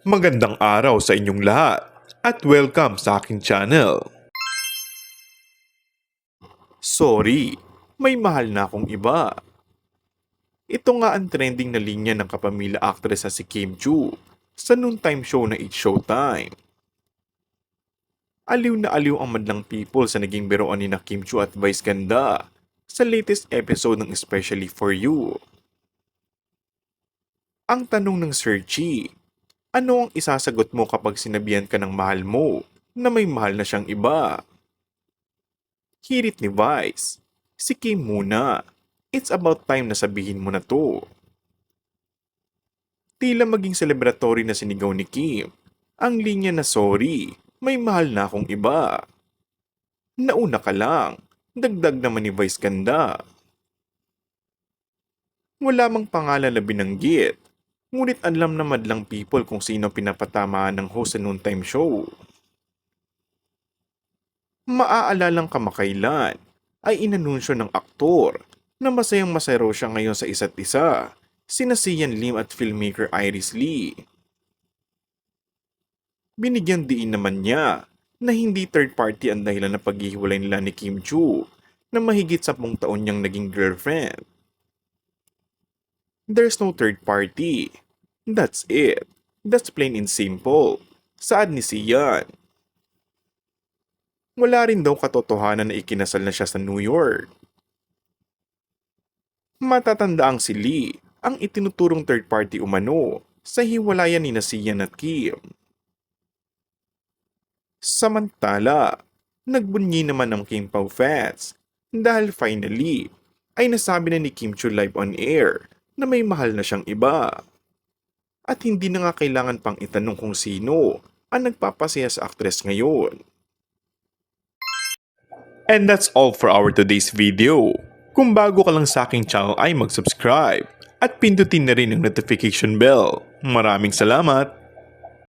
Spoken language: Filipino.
Magandang araw sa inyong lahat at welcome sa aking channel. Sorry, may mahal na akong iba. Ito nga ang trending na linya ng kapamilya actress na si Kim Chu sa noontime show na It's Showtime. Aliw na aliw ang madlang people sa naging biroan ni na Kim Chu at Vice Ganda sa latest episode ng Especially For You. Ang tanong ng Sir Chi, ano ang isasagot mo kapag sinabihan ka ng mahal mo na may mahal na siyang iba? Hirit ni Vice, si Kim muna. It's about time na sabihin mo na to. Tila maging celebratory na sinigaw ni Kim ang linya na sorry, may mahal na akong iba. Nauna ka lang, dagdag naman ni Vice Ganda. Wala mang pangalan na binanggit, ngunit alam na madlang people kung sino pinapatamaan ng host sa noontime show. Maaalalang kamakailan ay inanunsyo ng aktor na masayang masaya raw siya ngayon sa isa't isa, sina Sian Lim at filmmaker Iris Lee. Binigyan diin naman niya na hindi third party ang dahilan ng paghihiwalay nila ni Kim Chu na mahigit 10 taon niyang naging girlfriend. There's no third party. That's it. That's plain and simple. Saad ni Sian. Wala rin daw katotohanan na ikinasal na siya sa New York. Matatanda ang si Lee ang itinuturong third party umano sa hiwalayan ni Sian at Kim. Samantala, nagbunyi naman ang Kim Pao fans dahil finally ay nasabi na ni Kim Chu live on air na may mahal na siyang iba. At hindi na nga kailangan pang itanong kung sino ang nagpapasaya sa aktres ngayon. And that's all for our today's video. Kung bago ka lang sa aking channel ay mag-subscribe at pindutin na rin ang notification bell. Maraming salamat!